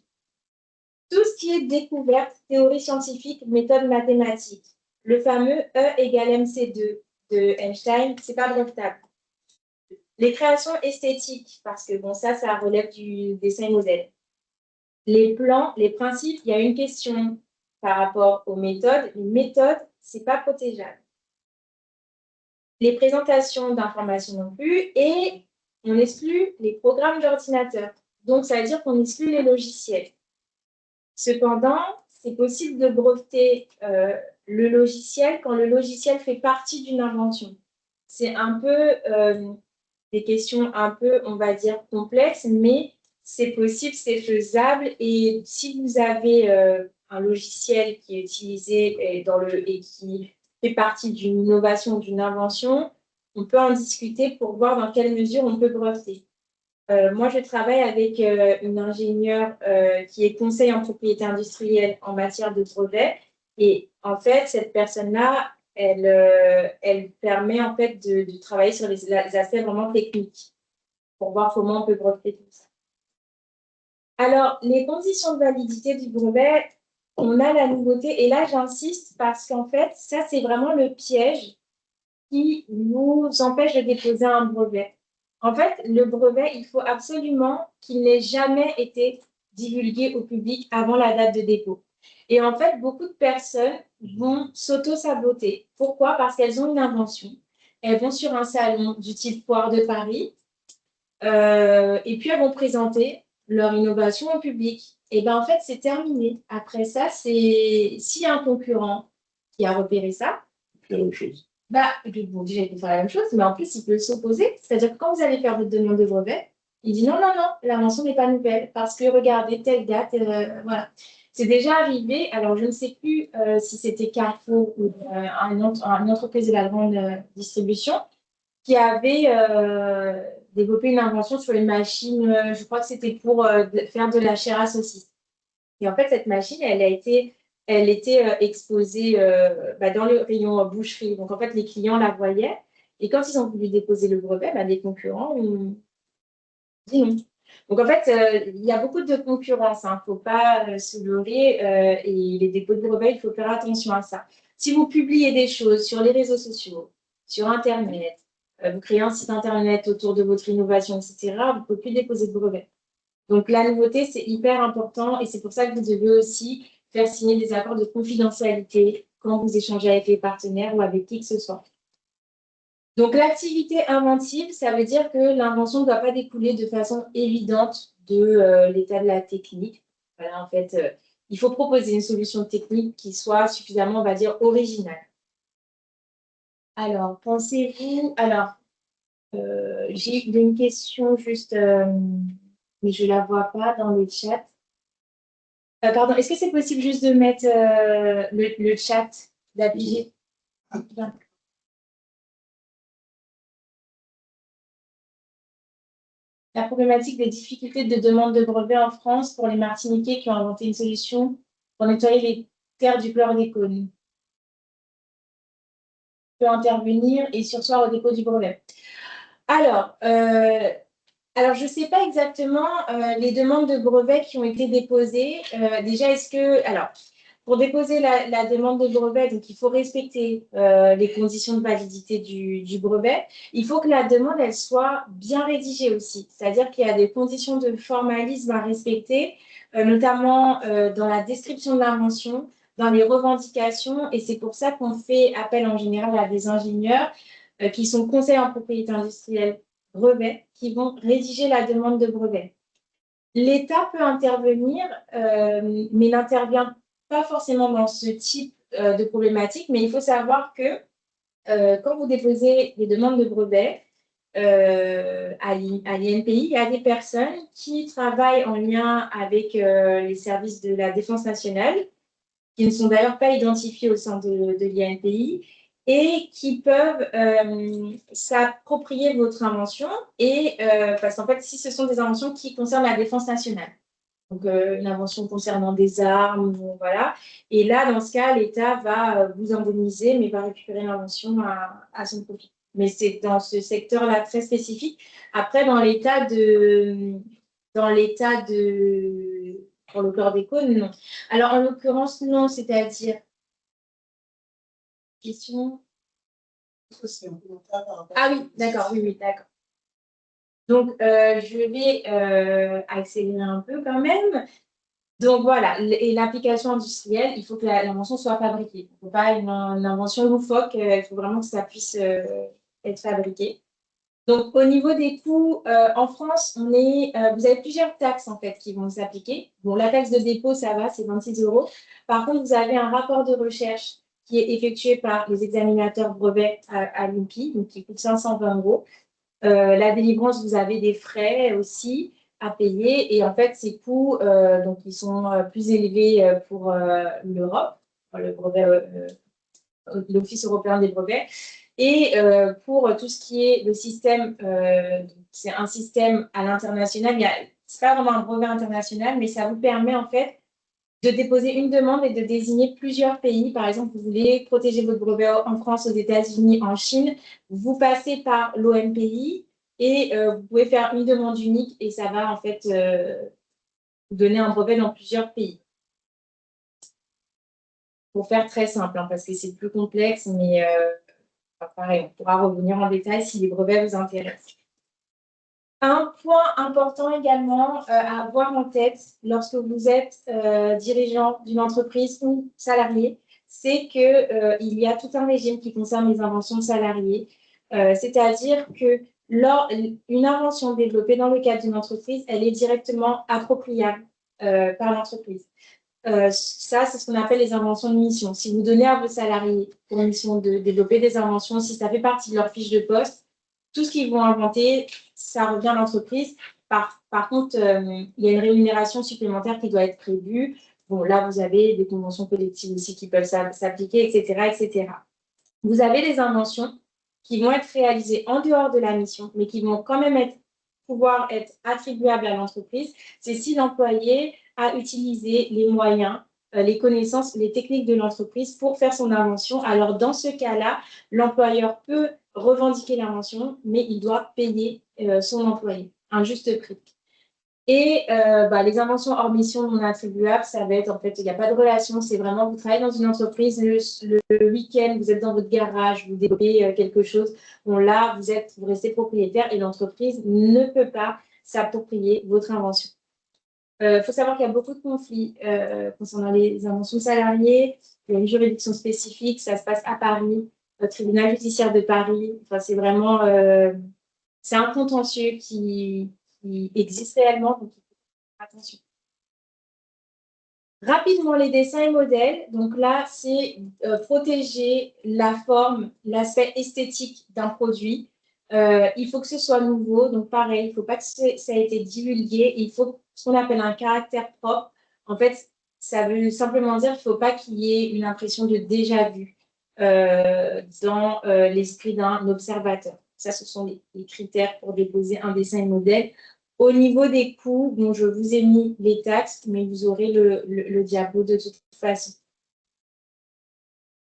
Tout ce qui est découverte, théorie scientifique, méthode mathématique, le fameux E égale MC2 de Einstein, ce n'est pas brevetable. Les créations esthétiques, parce que bon, ça relève du dessin modèle. Les plans, les principes, il y a une question par rapport aux méthodes. Les méthodes, ce n'est pas protégeable. Les présentations d'informations non plus, et on exclut les programmes d'ordinateur. Donc, ça veut dire qu'on exclut les logiciels. Cependant, c'est possible de breveter le logiciel quand le logiciel fait partie d'une invention. C'est un peu des questions un peu, on va dire, complexes, mais c'est possible, c'est faisable. Et si vous avez un logiciel qui est utilisé et qui fait partie d'une innovation, d'une invention, on peut en discuter pour voir dans quelle mesure on peut breveter. Moi, je travaille avec une ingénieure qui est conseil en propriété industrielle en matière de brevet. Et en fait, cette personne-là, elle permet en fait de travailler sur les aspects vraiment techniques pour voir comment on peut breveter tout ça. Alors, les conditions de validité du brevet, on a la nouveauté. Et là, j'insiste parce qu'en fait, ça, c'est vraiment le piège qui nous empêche de déposer un brevet. En fait, le brevet, il faut absolument qu'il n'ait jamais été divulgué au public avant la date de dépôt. Et en fait, beaucoup de personnes vont s'auto-saboter. Pourquoi? Parce qu'elles ont une invention. Elles vont sur un salon du type Foire de Paris et puis elles vont présenter leur innovation au public. Et bien en fait, c'est terminé. Après ça, s'il y a un concurrent qui a repéré ça, C'est la même chose. bah, bon, déjà, il peut faire la même chose, mais en plus, il peut s'opposer. C'est-à-dire que quand vous allez faire votre demande de brevet, il dit non, non, non, l'invention n'est pas nouvelle parce que regardez, telle date, voilà. C'est déjà arrivé, alors je ne sais plus si c'était Carrefour ou une entreprise de la grande distribution qui avait développé une invention sur une machine, je crois que c'était pour faire de la chair à saucisse. Et en fait, cette machine, elle était exposée dans le rayon boucherie. Donc, en fait, les clients la voyaient. Et quand ils ont voulu déposer le brevet, des concurrents ont dit non. Donc, en fait, il y a beaucoup de concurrence. Il ne faut pas se leurrer. Et les dépôts de brevets, il faut faire attention à ça. Si vous publiez des choses sur les réseaux sociaux, sur Internet, vous créez un site Internet autour de votre innovation, etc., vous ne pouvez plus déposer de brevet. Donc, la nouveauté, c'est hyper important et c'est pour ça que vous devez aussi faire signer des accords de confidentialité quand vous échangez avec les partenaires ou avec qui que ce soit. Donc, l'activité inventive, ça veut dire que l'invention ne doit pas découler de façon évidente de l'état de la technique. Voilà, en fait, il faut proposer une solution technique qui soit suffisamment, on va dire, originale. Alors, pensez-vous... Alors, j'ai une question juste... mais je ne la vois pas dans le chat. Pardon, est-ce que c'est possible juste de mettre le chat, d'afficher? La problématique des difficultés de demande de brevet en France pour les Martiniquais qui ont inventé une solution pour nettoyer les terres du chlordécone. Peut intervenir et sursoir au dépôt du brevet. Alors, je ne sais pas exactement les demandes de brevets qui ont été déposées. Déjà, est-ce que... Alors, pour déposer la demande de brevet, donc il faut respecter les conditions de validité du brevet. Il faut que la demande, elle soit bien rédigée aussi. C'est-à-dire qu'il y a des conditions de formalisme à respecter, notamment dans la description de l'invention, dans les revendications. Et c'est pour ça qu'on fait appel en général à des ingénieurs qui sont conseillers en propriété industrielle brevet, qui vont rédiger la demande de brevet. L'État peut intervenir, mais n'intervient pas forcément dans ce type de problématique, mais il faut savoir que quand vous déposez des demandes de brevets à l'INPI, il y a des personnes qui travaillent en lien avec les services de la Défense nationale, qui ne sont d'ailleurs pas identifiés au sein de l'INPI, et qui peuvent s'approprier votre invention, parce qu'en fait, si ce sont des inventions qui concernent la Défense nationale, donc une invention concernant des armes, voilà. Et là, dans ce cas, l'État va vous indemniser, mais va récupérer l'invention à son profit. Mais c'est dans ce secteur-là très spécifique. Après, dans l'état de pour le chlordécone, non. Alors, en l'occurrence, non, c'est-à-dire... Question? Ah oui, d'accord, oui, d'accord. Donc, je vais accélérer un peu quand même. Donc voilà, et l'application industrielle, il faut que l'invention soit fabriquée. Il ne faut pas une invention loufoque, il faut vraiment que ça puisse être fabriqué. Donc, au niveau des coûts, en France, vous avez plusieurs taxes en fait qui vont s'appliquer. Bon, la taxe de dépôt, ça va, c'est 26 €. Par contre, vous avez un rapport de recherche qui est effectué par les examinateurs brevets à l'UNPI, donc qui coûte 520 €. La délivrance, vous avez des frais aussi à payer. Et en fait, ces coûts, donc, ils sont plus élevés pour l'Europe, le brevet, l'Office européen des brevets. Et pour tout ce qui est le système, c'est un système à l'international. Ce n'est pas vraiment un brevet international, mais ça vous permet en fait de déposer une demande et de désigner plusieurs pays. Par exemple, vous voulez protéger votre brevet en France, aux États-Unis, en Chine. Vous passez par l'OMPI et vous pouvez faire une demande unique et ça va en fait vous donner un brevet dans plusieurs pays. Pour faire très simple, hein, parce que c'est plus complexe, mais pareil, on pourra revenir en détail si les brevets vous intéressent. Un point important également à avoir en tête lorsque vous êtes dirigeant d'une entreprise ou salarié, c'est qu'il y a tout un régime qui concerne les inventions de salariés. C'est-à-dire que une invention développée dans le cadre d'une entreprise, elle est directement appropriable par l'entreprise. Ça, c'est ce qu'on appelle les inventions de mission. Si vous donnez à vos salariés pour mission de développer des inventions, si ça fait partie de leur fiche de poste, tout ce qu'ils vont inventer, ça revient à l'entreprise. Par contre, il y a une rémunération supplémentaire qui doit être prévue. Bon, là, vous avez des conventions collectives aussi qui peuvent s'appliquer, etc., etc. Vous avez des inventions qui vont être réalisées en dehors de la mission, mais qui vont quand même pouvoir être attribuables à l'entreprise. C'est si l'employé a utilisé les moyens, les connaissances, les techniques de l'entreprise pour faire son invention. Alors, dans ce cas-là, l'employeur peut revendiquer l'invention, mais il doit payer son employé un juste prix. Et les inventions hors mission non attribuables, ça va être en fait, il n'y a pas de relation, c'est vraiment, vous travaillez dans une entreprise, le week-end, vous êtes dans votre garage, vous développez quelque chose, bon là, vous restez propriétaire et l'entreprise ne peut pas s'approprier votre invention. Il faut savoir qu'il y a beaucoup de conflits concernant les inventions salariées, il y a une juridiction spécifique, ça se passe à Paris, au tribunal judiciaire de Paris, enfin c'est vraiment, c'est un contentieux qui existe réellement, donc il faut faire attention. Rapidement, les dessins et modèles. Donc là, c'est protéger la forme, l'aspect esthétique d'un produit. Il faut que ce soit nouveau. Donc pareil, il ne faut pas que ça ait été divulgué. Il faut ce qu'on appelle un caractère propre. En fait, ça veut simplement dire qu'il ne faut pas qu'il y ait une impression de déjà vu dans l'esprit d'un observateur. Ça, ce sont les critères pour déposer un dessin et modèle. Au niveau des coûts, bon, je vous ai mis les taxes, mais vous aurez le diapo de toute façon.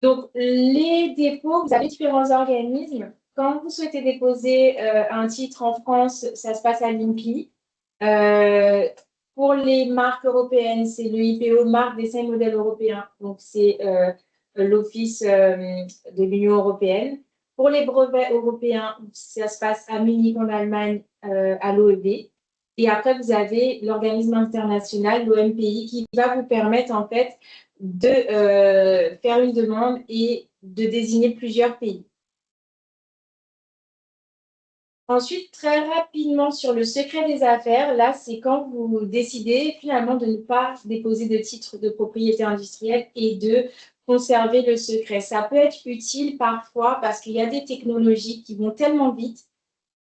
Donc, les dépôts, vous avez différents organismes. Quand vous souhaitez déposer un titre en France, ça se passe à l'INPI. Pour les marques européennes, c'est le IPO, marque dessin et modèle européen. Donc, c'est l'Office de l'Union européenne. Pour les brevets européens, ça se passe à Munich en Allemagne, à l'OEB. Et après, vous avez l'organisme international, l'OMPI, qui va vous permettre en fait de faire une demande et de désigner plusieurs pays. Ensuite, très rapidement sur le secret des affaires, là, c'est quand vous décidez finalement de ne pas déposer de titre de propriété industrielle et de conserver le secret. Ça peut être utile parfois parce qu'il y a des technologies qui vont tellement vite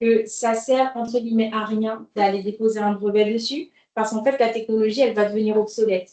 que ça sert entre guillemets à rien d'aller déposer un brevet dessus parce qu'en fait, la technologie, elle va devenir obsolète.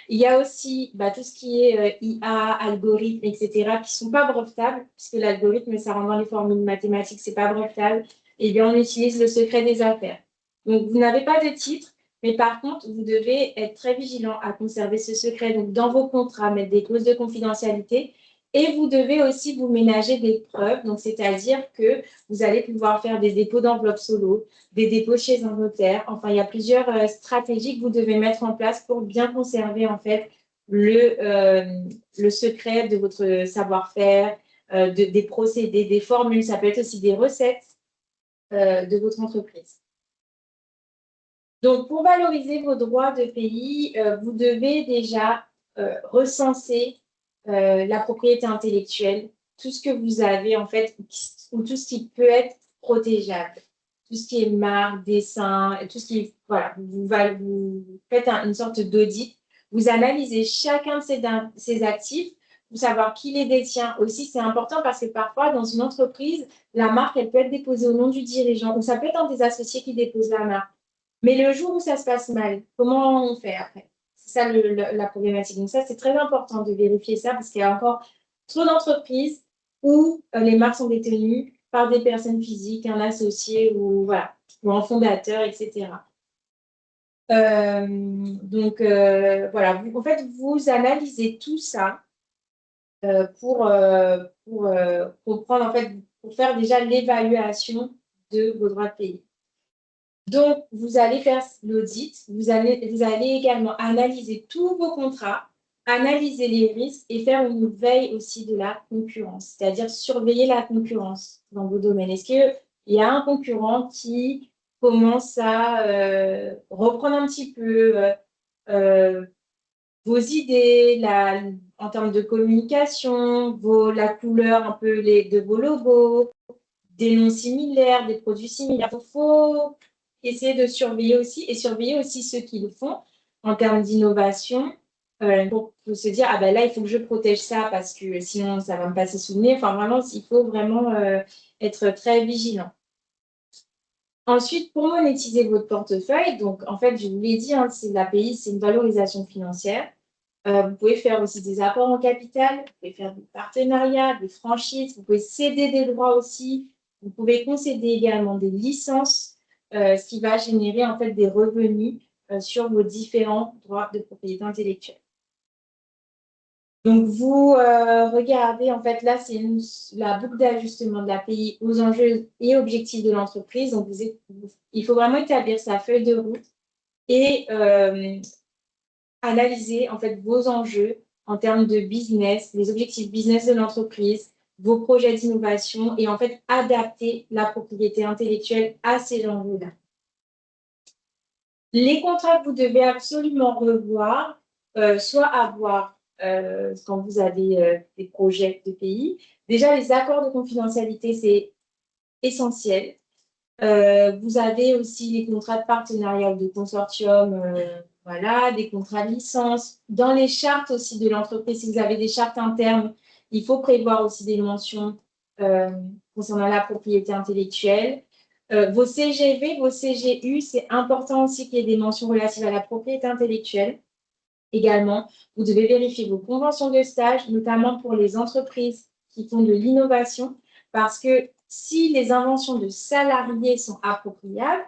Il y a aussi tout ce qui est IA, algorithmes, etc., qui ne sont pas brevetables, puisque l'algorithme, ça rentre dans les formules mathématiques, ce n'est pas brevetable. Eh bien, on utilise le secret des affaires. Donc, vous n'avez pas de titre, mais par contre, vous devez être très vigilant à conserver ce secret. Donc, dans vos contrats, mettre des clauses de confidentialité. Et vous devez aussi vous ménager des preuves, donc c'est-à-dire que vous allez pouvoir faire des dépôts d'enveloppes solo, des dépôts chez un notaire. Enfin, il y a plusieurs stratégies que vous devez mettre en place pour bien conserver en fait le secret de votre savoir-faire, des procédés, des formules. Ça peut être aussi des recettes de votre entreprise. Donc, pour valoriser vos droits de pays, vous devez déjà recenser la propriété intellectuelle, tout ce que vous avez en fait, ou tout ce qui peut être protégeable. Tout ce qui est marque, dessin, tout ce qui est, voilà, vous faites une sorte d'audit. Vous analysez chacun de ces actifs pour savoir qui les détient. Aussi, c'est important parce que parfois, dans une entreprise, la marque, elle peut être déposée au nom du dirigeant ou ça peut être un des associés qui dépose la marque. Mais le jour où ça se passe mal, comment on fait après? C'est ça la problématique. Donc ça, c'est très important de vérifier ça parce qu'il y a encore trop d'entreprises où les marques sont détenues par des personnes physiques, un associé ou, voilà, ou un fondateur, etc. Voilà, en fait, vous analysez tout ça pour comprendre, en fait, pour faire déjà l'évaluation de vos droits de pays. Donc, vous allez faire l'audit, vous allez également analyser tous vos contrats, analyser les risques et faire une veille aussi de la concurrence, c'est-à-dire surveiller la concurrence dans vos domaines. Est-ce qu'il y a un concurrent qui commence à reprendre un petit peu vos idées en termes de communication, la couleur un peu de vos logos, des noms similaires, des produits similaires? Il faut essayer de surveiller aussi et surveiller aussi ceux qui le font en termes d'innovation pour se dire, ah ben là, il faut que je protège ça parce que sinon, ça va me passer sous le nez. Enfin, vraiment, il faut vraiment être très vigilant. Ensuite, pour monétiser votre portefeuille, donc en fait, je vous l'ai dit, l'API, c'est une valorisation financière. Vous pouvez faire aussi des apports en capital, vous pouvez faire des partenariats, des franchises, vous pouvez céder des droits aussi, vous pouvez concéder également des licences, ce qui va générer en fait des revenus sur vos différents droits de propriété intellectuelle. Donc, vous regardez, en fait, là, c'est la boucle d'ajustement de l'API aux enjeux et objectifs de l'entreprise. Donc, il faut vraiment établir sa feuille de route et analyser, en fait, vos enjeux en termes de business, les objectifs business de l'entreprise, vos projets d'innovation et, en fait, adapter la propriété intellectuelle à ces enjeux-là. Les contrats que vous devez absolument revoir, soit avoir quand vous avez des projets de pays. Déjà, les accords de confidentialité, c'est essentiel. Vous avez aussi les contrats de partenariat ou de consortium, voilà, des contrats de licence. Dans les chartes aussi de l'entreprise, si vous avez des chartes internes, il faut prévoir aussi des mentions concernant la propriété intellectuelle. Vos CGV, vos CGU, c'est important aussi qu'il y ait des mentions relatives à la propriété intellectuelle. Également, vous devez vérifier vos conventions de stage, notamment pour les entreprises qui font de l'innovation, parce que si les inventions de salariés sont appropriables,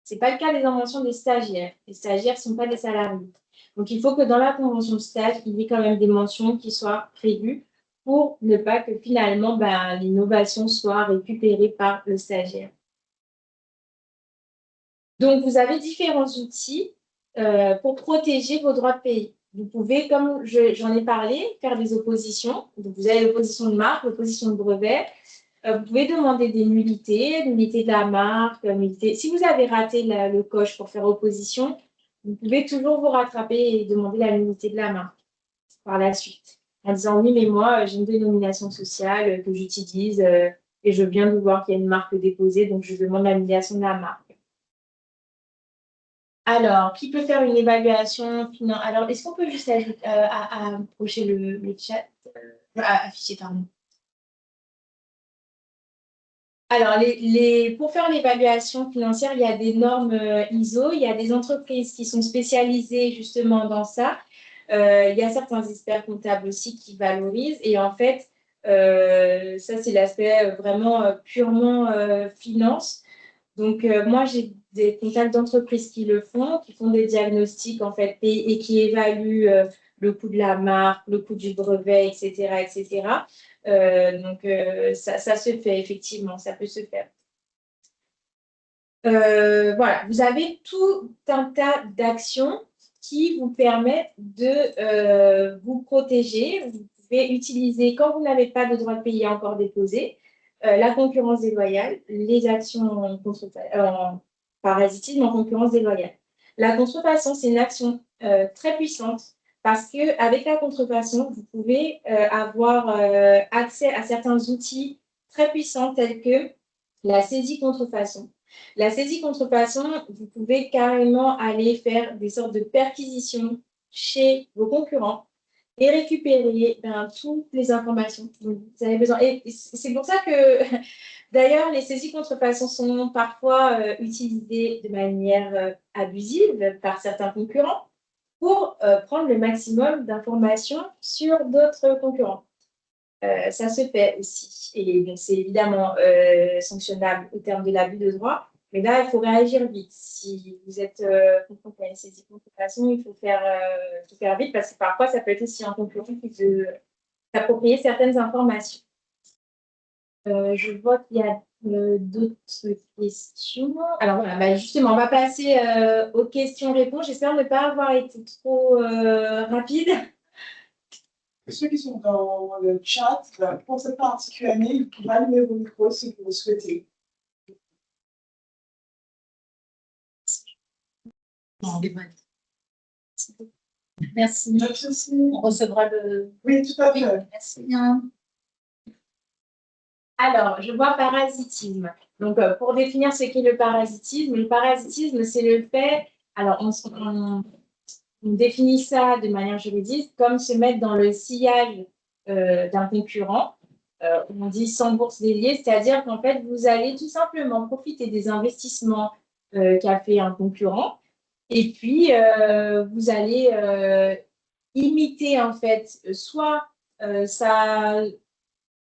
ce n'est pas le cas des inventions des stagiaires. Les stagiaires ne sont pas des salariés. Donc, il faut que dans la convention de stage, il y ait quand même des mentions qui soient prévues pour ne pas que finalement, l'innovation soit récupérée par le stagiaire. Donc, vous avez différents outils pour protéger vos droits de pays. Vous pouvez, comme j'en ai parlé, faire des oppositions. Donc, vous avez l'opposition de marque, l'opposition de brevet. Vous pouvez demander des nullités, nullité de la marque, nullité. Si vous avez raté le coche pour faire opposition, vous pouvez toujours vous rattraper et demander la nullité de la marque par la suite. En disant, oui, mais moi, j'ai une dénomination sociale que j'utilise et je viens de voir qu'il y a une marque déposée, donc je demande l'annulation de la marque. Alors, qui peut faire une évaluation finale? Alors, est-ce qu'on peut juste approcher le chat, afficher, pardon. Alors, pour faire l'évaluation financière, il y a des normes ISO, il y a des entreprises qui sont spécialisées justement dans ça. Il y a certains experts comptables aussi qui valorisent. Et en fait, ça, c'est l'aspect vraiment purement finance. Donc, moi, j'ai des contacts d'entreprises qui le font, qui font des diagnostics en fait et qui évaluent le coût de la marque, le coût du brevet, etc., etc. Donc, ça se fait effectivement, ça peut se faire. Voilà, vous avez tout un tas d'actions qui vous permettent de vous protéger. Vous pouvez utiliser, quand vous n'avez pas de droit de payer encore déposé, la concurrence déloyale, les actions en parasitisme en concurrence déloyale. La contrefaçon, c'est une action très puissante parce qu'avec la contrefaçon, vous pouvez avoir accès à certains outils très puissants tels que la saisie contrefaçon. La saisie contrefaçon, vous pouvez carrément aller faire des sortes de perquisitions chez vos concurrents et récupérer toutes les informations dont vous avez besoin. Et c'est pour ça que, d'ailleurs, les saisies contrefaçon sont parfois utilisées de manière abusive par certains concurrents pour prendre le maximum d'informations sur d'autres concurrents. Ça se fait aussi. Et donc, c'est évidemment sanctionnable au terme de l'abus de droit. Mais là, il faut réagir vite. Si vous êtes confronté à une saisie contrefaçon, il faut faire vite parce que parfois, ça peut être aussi un concurrent qui veut s'approprier certaines informations. Je vois qu'il y a d'autres questions. Alors voilà, bah, justement, on va passer aux questions-réponses. J'espère ne pas avoir été trop rapide. Ceux qui sont dans le chat, pour cette partie Q&A, vous pouvez allumer vos micros si vous le souhaitez. Merci. Pas de souci. On recevra le. Oui, tout à Oui, fait. merci bien. Alors, je vois parasitisme. Donc, pour définir ce qu'est le parasitisme, c'est le fait. Alors, on définit ça de manière juridique comme se mettre dans le sillage d'un concurrent. On dit sans bourse déliée, c'est-à-dire qu'en fait, vous allez tout simplement profiter des investissements qu'a fait un concurrent et puis vous allez imiter en fait soit